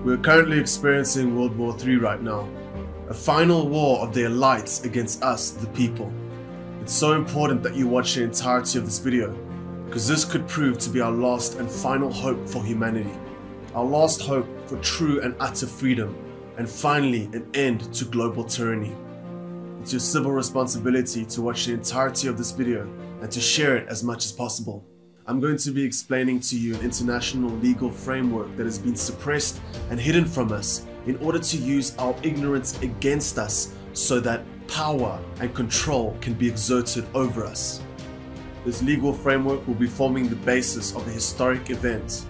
We are currently experiencing World War III right now, a final war of the elites against us, the people. It's so important that you watch the entirety of this video, because this could prove to be our last and final hope for humanity. Our last hope for true and utter freedom, and finally an end to global tyranny. It's your civil responsibility to watch the entirety of this video and to share it as much as possible. I'm going to be explaining to you an international legal framework that has been suppressed and hidden from us in order to use our ignorance against us so that power and control can be exerted over us. This legal framework will be forming the basis of a historic event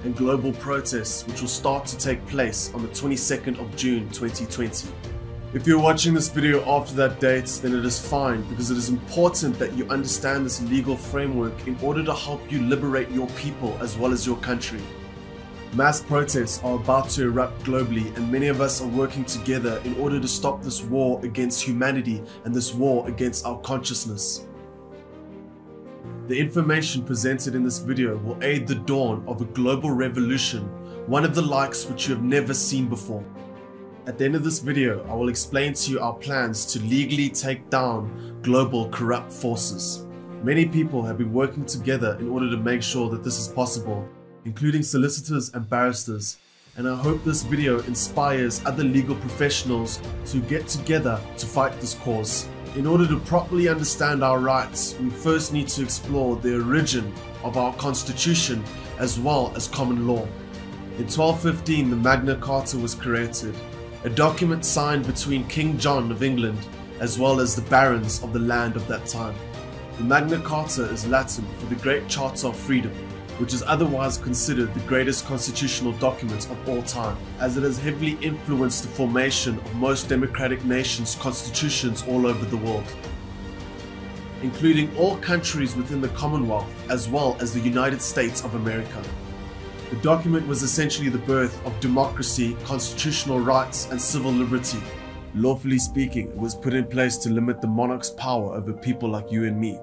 and global protests which will start to take place on the 22nd of June 2020. If you're watching this video after that date, then it is fine, because it is important that you understand this legal framework in order to help you liberate your people as well as your country. Mass protests are about to erupt globally, and many of us are working together in order to stop this war against humanity and this war against our consciousness. The information presented in this video will aid the dawn of a global revolution, one of the likes which you have never seen before. At the end of this video, I will explain to you our plans to legally take down global corrupt forces. Many people have been working together in order to make sure that this is possible, including solicitors and barristers, and I hope this video inspires other legal professionals to get together to fight this cause. In order to properly understand our rights, we first need to explore the origin of our constitution as well as common law. In 1215, the Magna Carta was created, a document signed between King John of England as well as the barons of the land of that time. The Magna Carta is Latin for the Great Charter of Freedom, which is otherwise considered the greatest constitutional document of all time, as it has heavily influenced the formation of most democratic nations' constitutions all over the world, including all countries within the Commonwealth as well as the United States of America. The document was essentially the birth of democracy, constitutional rights, and civil liberty. Lawfully speaking, it was put in place to limit the monarch's power over people like you and me,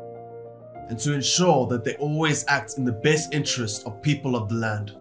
and to ensure that they always act in the best interest of people of the land.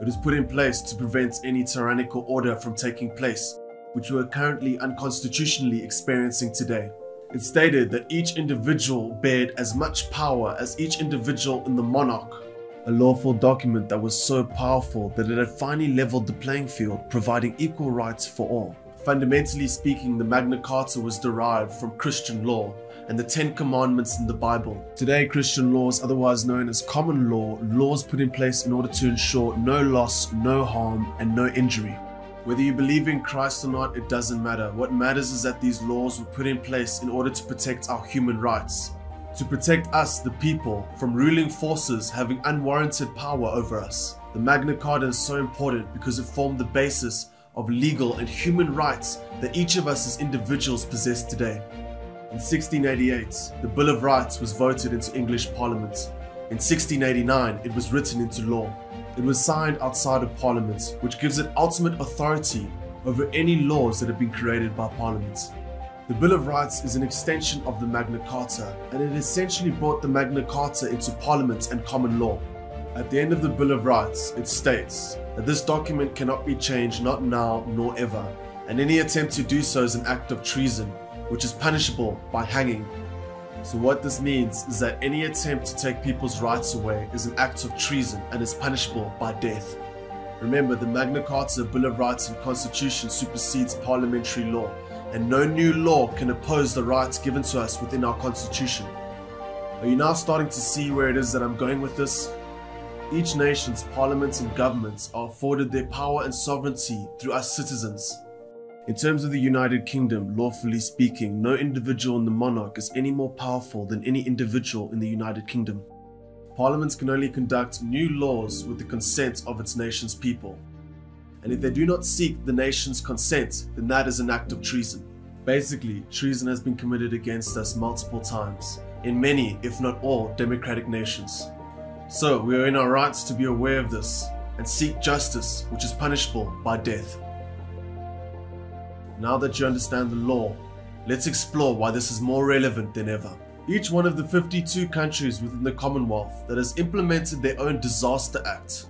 It was put in place to prevent any tyrannical order from taking place, which we are currently unconstitutionally experiencing today. It stated that each individual bared as much power as each individual in the monarch. A lawful document that was so powerful that it had finally leveled the playing field, providing equal rights for all. Fundamentally speaking, the Magna Carta was derived from Christian law and the 10 Commandments in the Bible. Today, Christian law is otherwise known as common law, laws put in place in order to ensure no loss, no harm, and no injury. Whether you believe in Christ or not, it doesn't matter. What matters is that these laws were put in place in order to protect our human rights, to protect us, the people, from ruling forces having unwarranted power over us. The Magna Carta is so important because it formed the basis of legal and human rights that each of us as individuals possess today. In 1688, the Bill of Rights was voted into English Parliament. In 1689, it was written into law. It was signed outside of Parliament, which gives it ultimate authority over any laws that have been created by Parliament. The Bill of Rights is an extension of the Magna Carta, and it essentially brought the Magna Carta into Parliament and common law. At the end of the Bill of Rights, it states that this document cannot be changed, not now nor ever, and any attempt to do so is an act of treason, which is punishable by hanging. So what this means is that any attempt to take people's rights away is an act of treason and is punishable by death. Remember, the Magna Carta, Bill of Rights, and Constitution supersedes parliamentary law, and no new law can oppose the rights given to us within our Constitution. Are you now starting to see where it is that I'm going with this? Each nation's parliaments and governments are afforded their power and sovereignty through us citizens. In terms of the United Kingdom, lawfully speaking, no individual in the monarch is any more powerful than any individual in the United Kingdom. Parliaments can only conduct new laws with the consent of its nation's people. And if they do not seek the nation's consent, then that is an act of treason. Basically, treason has been committed against us multiple times, in many, if not all, democratic nations. So we are in our rights to be aware of this and seek justice, which is punishable by death. Now that you understand the law, let's explore why this is more relevant than ever. Each one of the 52 countries within the Commonwealth that has implemented their own disaster act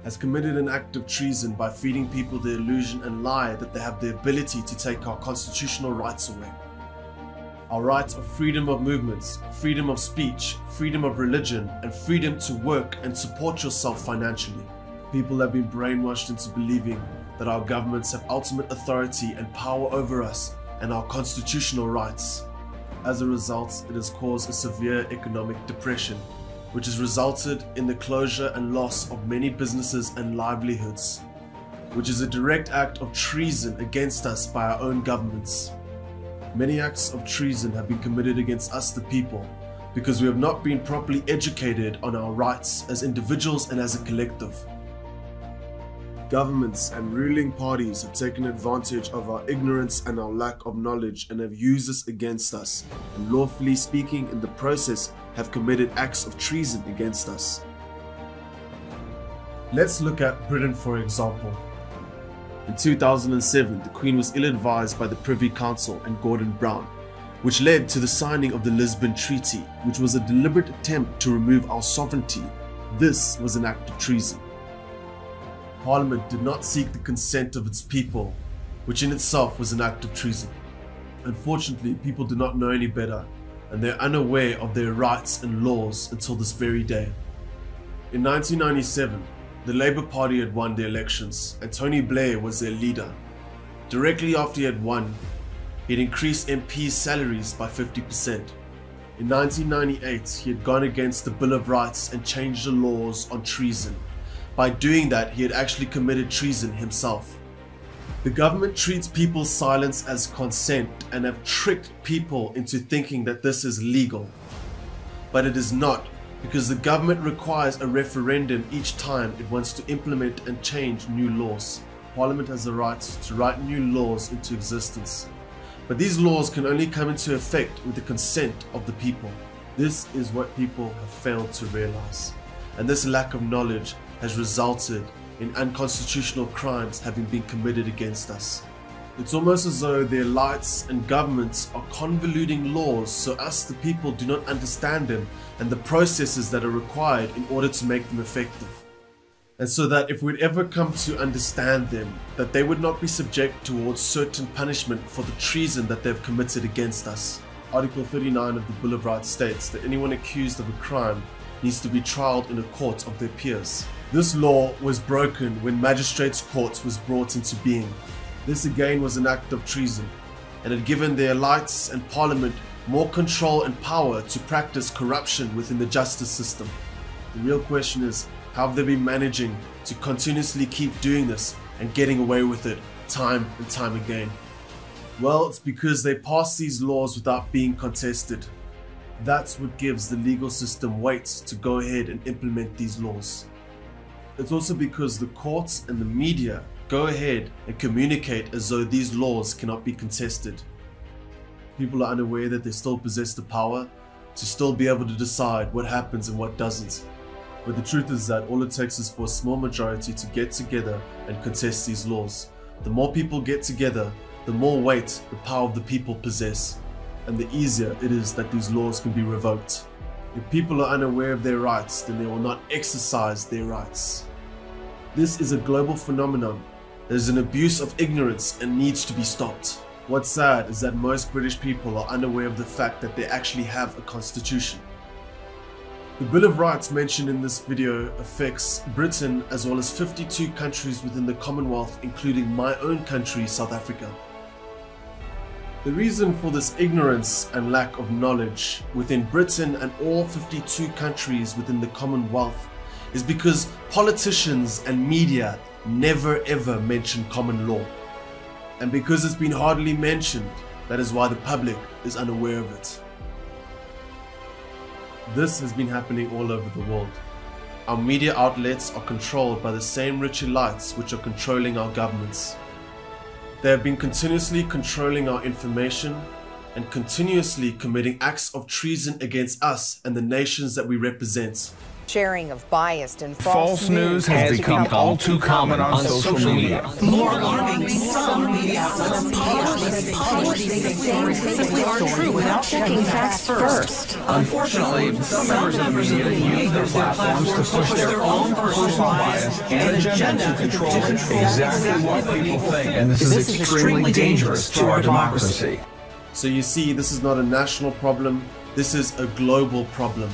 has committed an act of treason by feeding people the illusion and lie that they have the ability to take our constitutional rights away. Our rights of freedom of movements, freedom of speech, freedom of religion, and freedom to work and support yourself financially. People have been brainwashed into believing that our governments have ultimate authority and power over us and our constitutional rights. As a result, it has caused a severe economic depression, which has resulted in the closure and loss of many businesses and livelihoods, which is a direct act of treason against us by our own governments. Many acts of treason have been committed against us the people because we have not been properly educated on our rights as individuals and as a collective. Governments and ruling parties have taken advantage of our ignorance and our lack of knowledge and have used this against us, and lawfully speaking in the process have committed acts of treason against us. Let's look at Britain for example. In 2007, the Queen was ill-advised by the Privy Council and Gordon Brown, which led to the signing of the Lisbon Treaty, which was a deliberate attempt to remove our sovereignty. This was an act of treason. Parliament did not seek the consent of its people, which in itself was an act of treason. Unfortunately, people do not know any better, and they are unaware of their rights and laws until this very day. In 1997, the Labour Party had won the elections, and Tony Blair was their leader. Directly after he had won, he had increased MPs' salaries by 50%. In 1998, he had gone against the Bill of Rights and changed the laws on treason. By doing that, he had actually committed treason himself. The government treats people's silence as consent and have tricked people into thinking that this is legal. But it is not, because the government requires a referendum each time it wants to implement and change new laws. Parliament has the right to write new laws into existence. But these laws can only come into effect with the consent of the people. This is what people have failed to realize. And this lack of knowledge has resulted in unconstitutional crimes having been committed against us. It's almost as though their elites and governments are convoluting laws so us the people do not understand them and the processes that are required in order to make them effective. And so that if we'd ever come to understand them, that they would not be subject towards certain punishment for the treason that they've committed against us. Article 39 of the Bill of Rights states that anyone accused of a crime needs to be tried in a court of their peers. This law was broken when Magistrates' Courts was brought into being. This again was an act of treason, and had given the elites and Parliament more control and power to practice corruption within the justice system. The real question is, how have they been managing to continuously keep doing this and getting away with it time and time again? Well, it's because they pass these laws without being contested. That's what gives the legal system weight to go ahead and implement these laws. It's also because the courts and the media go ahead and communicate as though these laws cannot be contested. People are unaware that they still possess the power to still be able to decide what happens and what doesn't. But the truth is that all it takes is for a small majority to get together and contest these laws. The more people get together, the more weight the power of the people possess, and the easier it is that these laws can be revoked. If people are unaware of their rights, then they will not exercise their rights. This is a global phenomenon. There is an abuse of ignorance and needs to be stopped. What's sad is that most British people are unaware of the fact that they actually have a constitution. The Bill of Rights mentioned in this video affects Britain as well as 52 countries within the Commonwealth, including my own country, South Africa. The reason for this ignorance and lack of knowledge within Britain and all 52 countries within the Commonwealth is because politicians and media never ever mention common law. And because it's been hardly mentioned, that is why the public is unaware of it. This has been happening all over the world. Our media outlets are controlled by the same rich elites which are controlling our governments. They have been continuously controlling our information and continuously committing acts of treason against us and the nations that we represent. Sharing of biased and false news has become all too common on social media. More alarming, some media outlets publish these things simply aren't true without checking facts first. Unfortunately, some members of the media use their platforms to push their own personal bias and agenda to control exactly what people think. And this is extremely dangerous to our democracy. So you see, this is not a national problem, this is a global problem.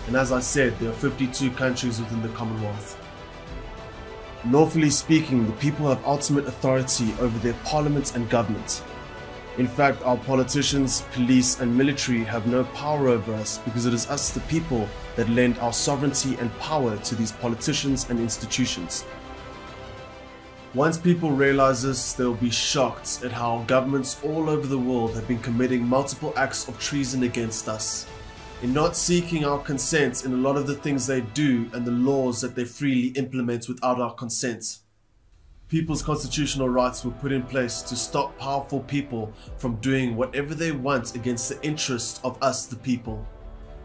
And as I said, there are 52 countries within the Commonwealth. Lawfully speaking, the people have ultimate authority over their parliaments and governments. In fact, our politicians, police and military have no power over us because it is us, the people, that lend our sovereignty and power to these politicians and institutions. Once people realize this, they will be shocked at how governments all over the world have been committing multiple acts of treason against us, in not seeking our consent in a lot of the things they do and the laws that they freely implement without our consent. People's constitutional rights were put in place to stop powerful people from doing whatever they want against the interests of us, the people.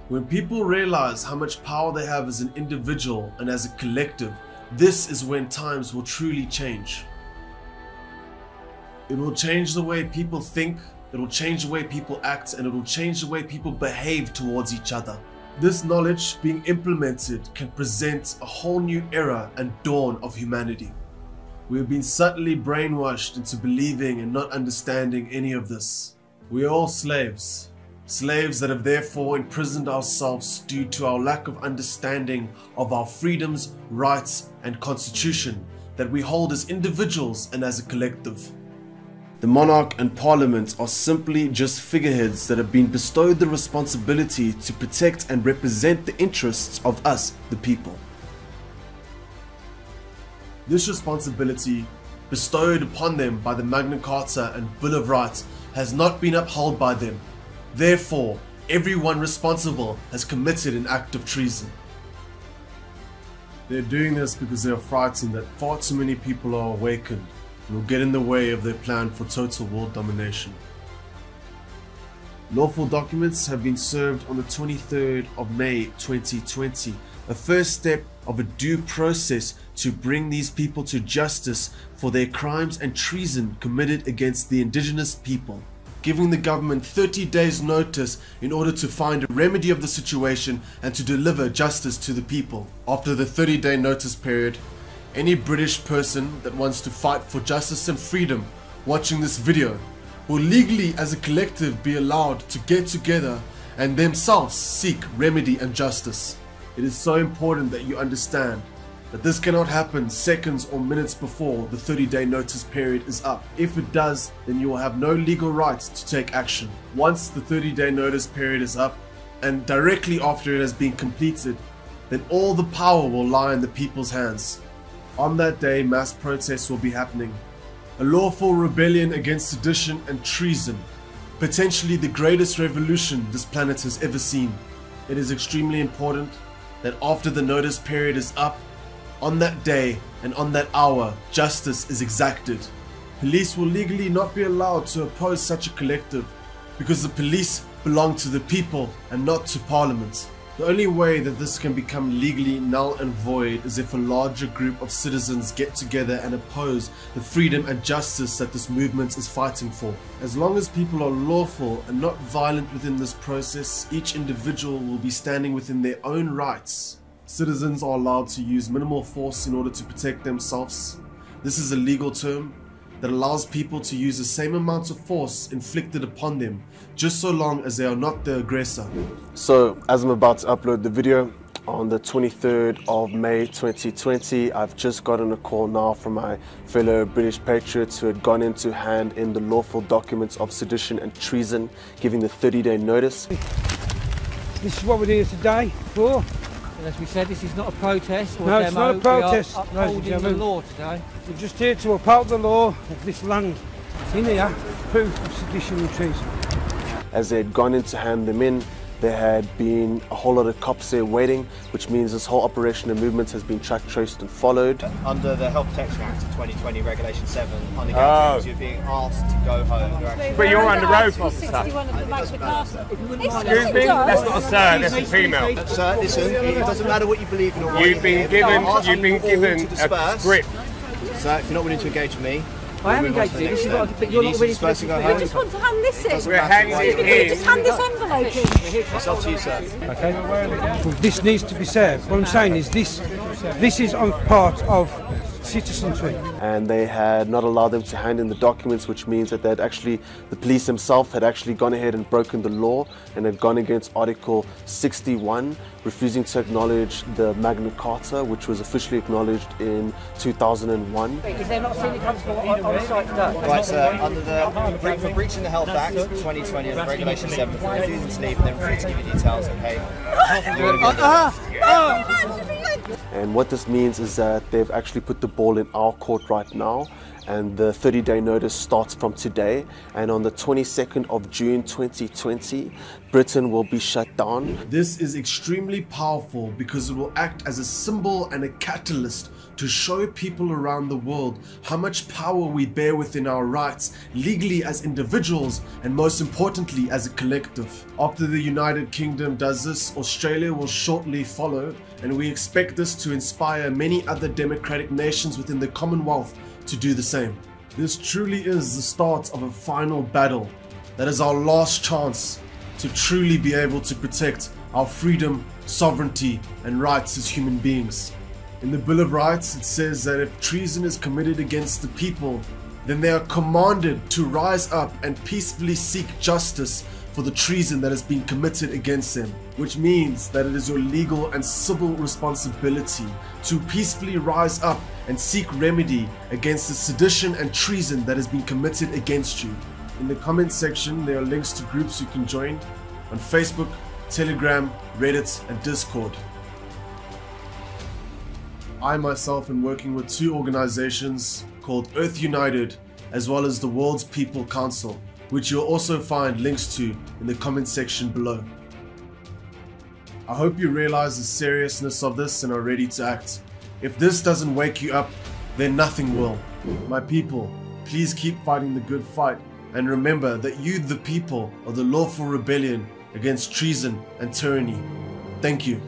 When people realize how much power they have as an individual and as a collective, this is when times will truly change. It will change the way people think, it will change the way people act, and it will change the way people behave towards each other. This knowledge being implemented can present a whole new era and dawn of humanity. We have been subtly brainwashed into believing and not understanding any of this. We are all slaves. Slaves that have therefore imprisoned ourselves due to our lack of understanding of our freedoms, rights, and constitution that we hold as individuals and as a collective. The monarch and parliament are simply just figureheads that have been bestowed the responsibility to protect and represent the interests of us, the people. This responsibility, bestowed upon them by the Magna Carta and Bill of Rights, has not been upheld by them. Therefore, everyone responsible has committed an act of treason. They're doing this because they are frightened that far too many people are awakened and will get in the way of their plan for total world domination. Lawful documents have been served on the 23rd of May 2020, a first step of a due process to bring these people to justice for their crimes and treason committed against the indigenous people, giving the government 30 days notice in order to find a remedy of the situation and to deliver justice to the people. After the 30-day notice period, any British person that wants to fight for justice and freedom watching this video will legally as a collective be allowed to get together and themselves seek remedy and justice. It is so important that you understand that this cannot happen seconds or minutes before the 30-day notice period is up. If it does, then you will have no legal right to take action. Once the 30-day notice period is up, and directly after it has been completed, then all the power will lie in the people's hands. On that day, mass protests will be happening. A lawful rebellion against sedition and treason, potentially the greatest revolution this planet has ever seen. It is extremely important that after the notice period is up, on that day and on that hour, justice is exacted. Police will legally not be allowed to oppose such a collective because the police belong to the people and not to Parliament. The only way that this can become legally null and void is if a larger group of citizens get together and oppose the freedom and justice that this movement is fighting for. As long as people are lawful and not violent within this process, each individual will be standing within their own rights. Citizens are allowed to use minimal force in order to protect themselves. This is a legal term that allows people to use the same amount of force inflicted upon them, just so long as they are not the aggressor. So, as I'm about to upload the video on the 23rd of May 2020, I've just gotten a call now from my fellow British patriots who had gone in to hand in the lawful documents of sedition and treason, giving the 30-day notice. This is what we're here today for. As we said, this is not a protest or no, demo. It's not a protest. We are upholding the law today. We're just here to uphold the law of this land. It's in here, proof of sedition and treason. As they had gone in to hand them in, There had been a whole lot of cops there waiting, which means this whole operation and movement has been tracked, traced and followed. Under the Health Protection Act of 2020, Regulation 7, on the guarantees you're being asked to go home. But you're on the road, officer. Excuse me, that's not a sir, that's a female. Sir, listen, it doesn't matter what you believe in or what You've been given a script. Sir, if you're not willing to engage with me, I am engaged with you, but you're not willing to go home. I just want to hand this in. We're handing it in. Just hand this envelope in. It's up to you, sir. Okay. Well, this needs to be served. What I'm saying is this is on part of citizenry. And they had not allowed them to hand in the documents, which means that the police themselves had actually gone ahead and broken the law and had gone against Article 61, refusing to acknowledge the Magna Carta, which was officially acknowledged in 2001. Is there not a senior constable on site today? Right, sir, for breaching the Health Act 2020 and Regulation 7, refusing to leave and then refusing to give you details, okay? And what this means is that they've actually put the ball in our court right now, and the 30-day notice starts from today, and on the 22nd of June 2020, Britain will be shut down. This is extremely powerful because it will act as a symbol and a catalyst to show people around the world how much power we bear within our rights, legally as individuals and most importantly as a collective. After the United Kingdom does this, Australia will shortly follow, and we expect this to inspire many other democratic nations within the Commonwealth to do the same. This truly is the start of a final battle. That is our last chance to truly be able to protect our freedom, sovereignty and rights as human beings. In the Bill of Rights, it says that if treason is committed against the people, then they are commanded to rise up and peacefully seek justice for the treason that has been committed against them, which means that it is your legal and civil responsibility to peacefully rise up and seek remedy against the sedition and treason that has been committed against you. In the comment section, there are links to groups you can join on Facebook, Telegram, Reddit, and Discord. I myself am working with two organizations called Earth United as well as the World's People Council, which you'll also find links to in the comment section below. I hope you realize the seriousness of this and are ready to act. If this doesn't wake you up, then nothing will. My people, please keep fighting the good fight, and remember that you, the people, are the lawful rebellion against treason and tyranny. Thank you.